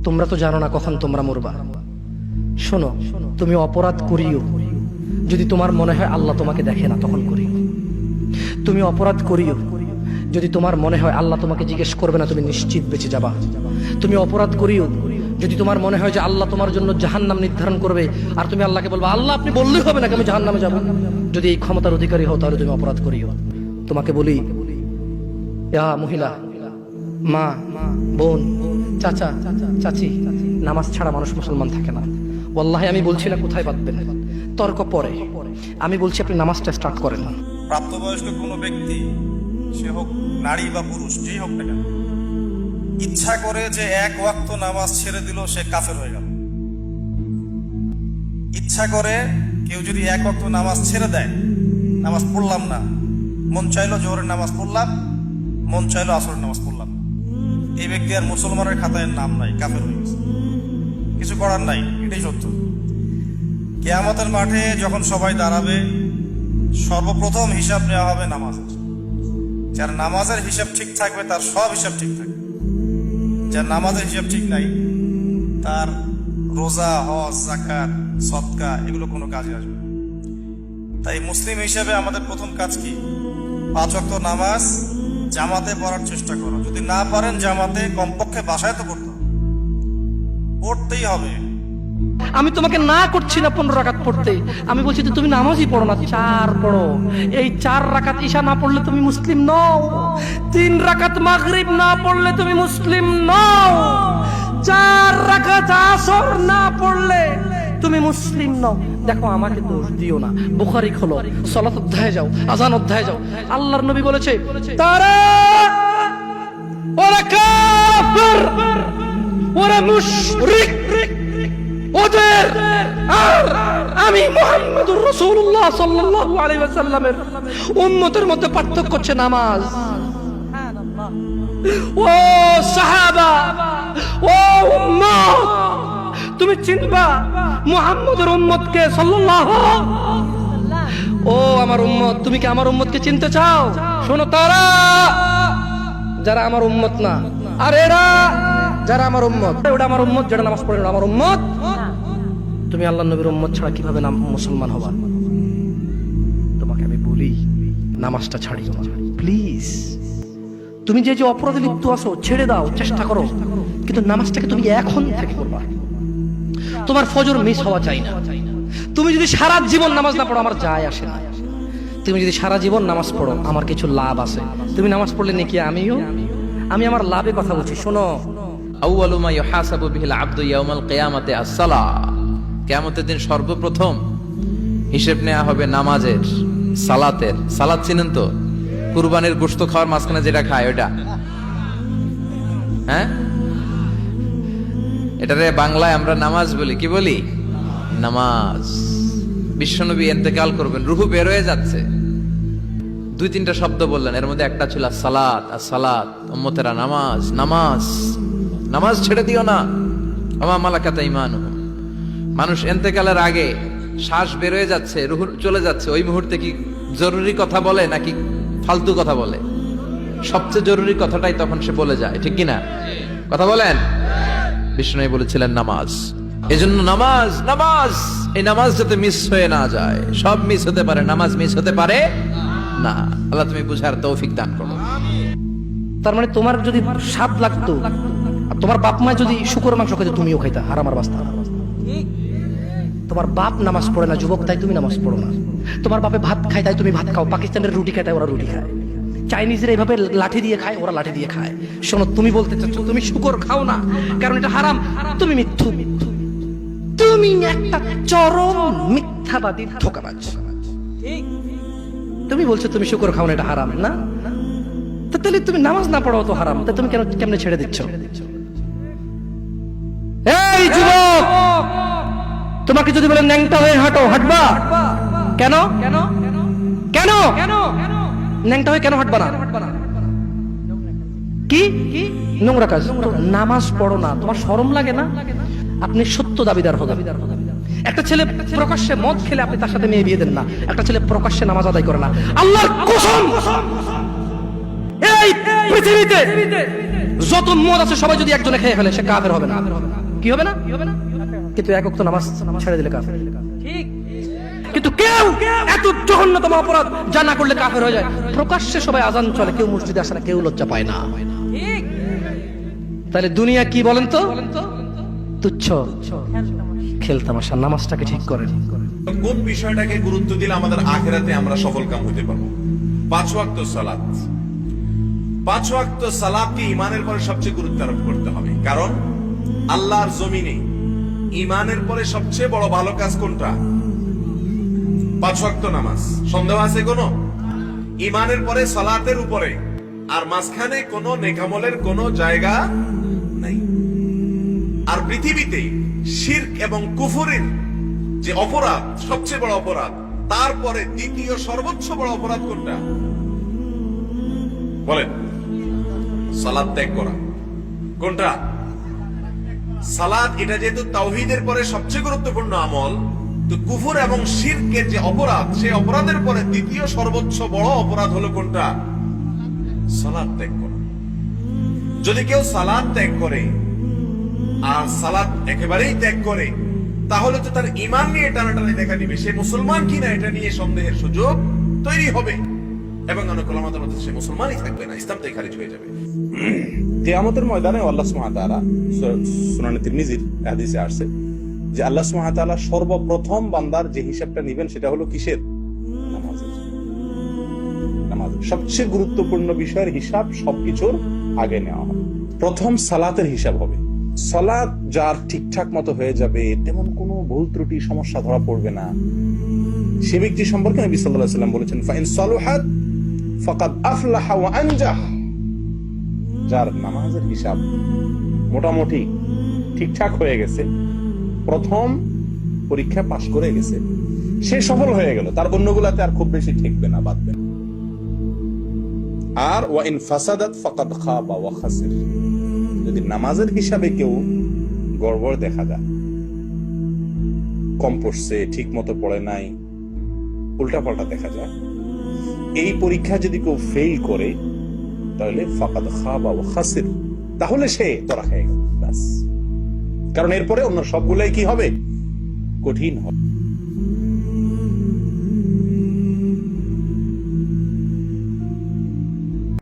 তোমরা তো জানো না কখন তোমরা মরবা। শোনো, তুমি অপরাধ করিও যদি তোমার মনে হয় আল্লাহ তোমাকে দেখে না, তখন করিও। তুমি অপরাধ করিও যদি তোমার মনে হয় আল্লাহ তোমাকে জিজ্ঞেস করবে না, তুমি নিশ্চিত বেঁচে যাবা। তুমি অপরাধ করিও যদি তোমার মনে হয় যে আল্লাহ তোমার জন্য জাহান্নাম নির্ধারণ করবে, আর তুমি আল্লাহকে বলবা আল্লাহ আপনি বললেই হবে নাকি আমি জাহান্নামে যাব। যদি এই ক্ষমতার অধিকারী হও তাহলে তুমি অপরাধ করিও। তোমাকে বলি, মহিলা, মা, বোন, চাচা, চাচি, নামাজ ছাড়া মানুষ মুসলমান থাকে না। ওয়াল্লাহি আমি বলছি না কোথায় বাঁধবেন, তর্ক পরে। আমি বলছি আপনি নামাজটা স্টার্ট করেন। প্রাপ্তবয়স্ক কোনো ব্যক্তি, সে হোক নারী বা পুরুষ, যেই হোক না কেন, ইচ্ছা করে যে এক ওয়াক্ত নামাজ ছেড়ে দিল, সে কাফের হয়ে গেল। ইচ্ছা করে কেউ যদি এক ওয়াক্ত নামাজ ছেড়ে দেয়, নামাজ পড়লাম না, মন চাইলো জোহরের নামাজ পড়লাম, মন চাইলো আসরের নামাজ পড়লাম, এই ব্যক্তি আর মুসলমানের খাতায় নাম নাই, কাফের হয়ে গেছে। কিছু করার নাই, এটাই সত্য। কিয়ামতের মাঠে যখন সবাই দাঁড়াবে, সর্বপ্রথম হিসাব নেওয়া হবে নামাজের। যার নামাজের হিসাব ঠিক থাকবে তার সব হিসাব ঠিক থাকবে। যার নামাজের হিসাব ঠিক নাই, তার রোজা, হজ, যাকাত, সদকা এগুলো কোনো কাজে আসবে না। তাই মুসলিম হিসেবে আমাদের প্রথম কাজ কি? 5 ওয়াক্ত নামাজ জামাতে পড়ার চেষ্টা করো। যদি না পারেন জামাতে, কমপক্ষে বাসায় তো পড়তেই হবে। আমি তোমাকে না করছি না 15 রাকাত পড়তে, আমি বলছি যে তুমি নামাজই পড়ো না, 4 পড়ো। এই 4 রাকাত ঈশা না পড়লে তুমি মুসলিম নও। 3 রাকাত মাগরিব না পড়লে তুমি মুসলিম নও। 4 রাকাত আসর না পড়লে তুমি মুসলিম নও। দেখো, আমাকে দোষ দিও না। বুখারী খোলো, সালাত অধ্যায়ে যাও, আযান অধ্যায়ে যাও। আল্লাহর নবী বলেছে তারা ওরা কাফির, ওরা মুশরিক, ওদের আর আমি মুহাম্মদুর রাসূলুল্লাহ সাল্লাল্লাহু আলাইহি ওয়াসাল্লামের উম্মতের মধ্যে পার্থক্য হচ্ছে নামাজ। ও সাহাবা, ও উম্মত, তুমি চিনবা মুহাম্মদের উম্মতকে সাল্লাল্লাহু। ও আমার উম্মত, তুমি কি আমার উম্মতকে চিনতে চাও? শোনো, তারা যারা আমার উম্মত না, আর এরা যারা আমার উম্মত। ওটা আমার উম্মত যেটা নামাজ পড়ে না, আমার উম্মত। তুমি আল্লাহর নবীর উম্মত ছাড়া কিভাবে মুসলমান হবা? তোমাকে আমি বলি, নামাজটা ছাড়িও না প্লিজ। তুমি যে যে অপরাধে লিপ্ত আছো ছেড়ে দাও, চেষ্টা করো, কিন্তু নামাজটাকে তুমি এখন থেকে করবা। তোমার ফজর মিস হওয়া চাই না। তুমি যদি সারা জীবন নামাজ না পড়ো, আমার যায় আসে না। তুমি যদি সারা জীবন নামাজ পড়ো, আমার কিছু লাভ আছে। তুমি নামাজ পড়লে নাকি আমি আমার লাভে কথা বলছি। শোনো, আউয়ালু মা ইউহাসাবু বিহিল আবদু ইয়াউমাল কিয়ামাতি আস-সালাহ। কিয়ামতের দিন সর্বপ্রথম হিসাব নেওয়া হবে নামাজের, সালাতের। সালাত চিনেন তো? কুরবানির গোশত খাওয়ার মাঝখানে যেটা খায় ওটা, হ্যাঁ, এটারে বাংলায় আমরা নামাজ বলি। কি বলি? নামাজ। বিশ্বনবী ইন্তেকাল করবেন, রূহ বের হয়ে যাচ্ছে, 2-3টা শব্দ বললেন, এর মধ্যে একটা ছিল সালাত। আর সালাত, উম্মতেরা নামাজ, নামাজ, নামাজ ছেড়ে দিও না। আমা মালাকাত ঈমানুহুম। মানুষ ইন্তেকালের আগে শ্বাস বের হয়ে যাচ্ছে, রূহ চলে যাচ্ছে, ওই মুহূর্তে কি জরুরি কথা বলে নাকি ফালতু কথা বলে? সবচেয়ে জরুরি কথাটাই তখন সে বলে যায়, ঠিক কিনা? কথা বলেন। বিষ্ণু বলেছিলেন নামাজ। এজন্য নামাজ, নামাজ, এই নামাজ যাতে মিস হয়ে না যায়। সব মিস হতে পারে, নামাজ মিস হতে পারে না। আল্লাহ তুমি বুঝার তৌফিক দান করো। তার মানে তোমার যদি স্বাদ লাগতো, আর তোমার বাপ মা যদি শুকর মাংস খাইতো, তুমিও খাইতা, হারাম আর বাস্তা। তোমার বাপ নামাজ পড়ে না যুবক, তাই তুমি নামাজ পড়ো না। তোমার বাপে ভাত খায় তাই তুমি ভাত খাও। পাকিস্তানের রুটি খায় তাই ওরা রুটি খায়। চাইনিজরা এইভাবে লাঠি দিয়ে খায়, ওরা লাঠি দিয়ে খায়। শোনো, তুমি বলতে চাচ্ছ তুমি শুকর খাও না কারণ এটা হারাম, তুমি মিথ্যু। তুমি একটা চরম মিথ্যাবাদী, ধোঁকাবাজ। তুমি বলছো তুমি শুকর খাও না, এটা হারাম না? তাহলে তুমি নামাজ না পড়াও তো হারাম, তা তুমি কেমনে ছেড়ে দিচ্ছ? এই যুবক, তোমাকে যদি বলে ন্যাংটা হয়ে হাঁটো, হাঁটবা কেন? কেন কেন ন্যাংটা হয়ে কেন হাঁটবা না? কি নোংরা কাজ? নামাজ পড়ো না, তোমার শরম লাগে না? আপনি সত্য দাবিদার হবেন। একটা ছেলে প্রকাশ্যে মদ খেলে আপনি তার সাথে মেয়ে বিয়ে দেন না। একটা ছেলে প্রকাশ্যে নামাজ আদায় করে না। আল্লাহর কসম, এই পৃথিবীতে যত মদ আছে সবাই যদি একজনে খেয়ে ফেলে সে কাফের হবে না। কি হবে না? কিন্তু এক ওয়াক্ত নামাজ ছেড়ে দিলে কাফের। ঠিক। কিন্তু কেউ এত জঘন্যতম অপরাধ যা না করলে কাফের হয়ে যায়, প্রকাশ্যে সবাই আজান চলে, কেউ মসজিদে আসে না, কেউ লজ্জা পায় না। ঠিক। তাহলে দুনিয়া কি বলেন তো? তুচ্ছ খেলতামাশা। নামাজটাকে ঠিক করেন। কোন বিষয়টাকে গুরুত্ব দিলে আমাদের আখিরাতে আমরা সফল কাম হতে পারবো? 5 ওয়াক্ত সালাত। 5 ওয়াক্ত সালাতকে ইমানের পরে সবচেয়ে গুরুত্ব আরোপ করতে হবে, কারণ আল্লাহর জমিনে ইমানের পরে সবচেয়ে বড় ভালো কাজ কোনটা? 5 ওয়াক্ত নামাজ। সন্দেহ আছে কোনো? ইমানের পরে সালাতের উপরে, আর মাঝখানে কোনো নেকামলের কোনো জায়গা নাই। আর পৃথিবীতে শিরক এবং কুফরের যে অপরাধ, সবচেয়ে বড় অপরাধ, তারপরে দ্বিতীয় সর্বোচ্চ বড় অপরাধ কোনটা বলেন? সালাত ত্যাগ করা। কোনটা? সালাত। এটা যেহেতু তাওহীদের পরে সবচেয়ে গুরুত্বপূর্ণ আমল, তো কুফর এবং শিরকের যে অপরাধ, সেই অপরাধের পরে দ্বিতীয় সর্বোচ্চ বড় অপরাধ হলো কোনটা? সালাত ত্যাগ করা। যদি কেউ সালাত ত্যাগ করে আর সালাত একেবারেই ত্যাগ করে, তাহলে তো তার ঈমান নিয়ে টানাটানি দেখা দিবে, সে মুসলমান কিনা এটা নিয়ে সন্দেহের সুযোগ তৈরি হবে, এবং অনেক উলামাদের মতে সে মুসলমানই থাকবে না, ইসলাম থেকে খারিজ হয়ে যাবে। কিয়ামতের ময়দানে আল্লাহ সুবহানাহু ওয়া তাআলা, সুনানে তিরমিজির হাদিসে আসছে যে আল্লাহ সুবহানাহু ওয়া তাআলা সর্বপ্রথম বান্দার যে হিসাবটা নেবেন সেটা হলো কিসের? নামাজের। সবচেয়ে গুরুত্বপূর্ণ বিষয়ের হিসাব সবকিছুর আগে নেওয়া হবে। প্রথম সালাতের হিসাব হবে। সালাত যার ঠিকঠাক মতো হয়ে যাবে, তেমন কোনো ভুল ত্রুটি সমস্যা ধরা পড়বে না, সে ব্যক্তি সম্পর্কে নবী সাল্লাল্লাহু আলাইহি ওয়াসাল্লাম বলেছেন, ফাইন সালুহাত ফাকাদ আফলাহা ওয়া আনজাহ। যার নামাজের হিসাব মোটামুটি ঠিকঠাক হয়ে গেছে, প্রথম পরীক্ষা পাশ করে গেছে, সে সফল হয়ে গেল, তার অন্যগুলাতে আর খুব বেশি ঠেকবে না, বাঁধবে না। আর ওয়া ইন ফাসাদাত ফাকাদ খাবা ওয়া খাসির। যদি নামাজের হিসাবে কেউ গড়বড় দেখা যায়, কম পড়ছে, ঠিক মতো পড়ে নাই, উল্টাপাল্টা দেখা যায়, এই পরীক্ষা যদি কেউ ফেল করে, তাহলে ফাকাদ খাবা ওয়া খাসির, তাহলে সে ধরা খেয়ে গেল। কারণ এরপরে অন্য সবগুলাই কি হবে? কঠিন হবে।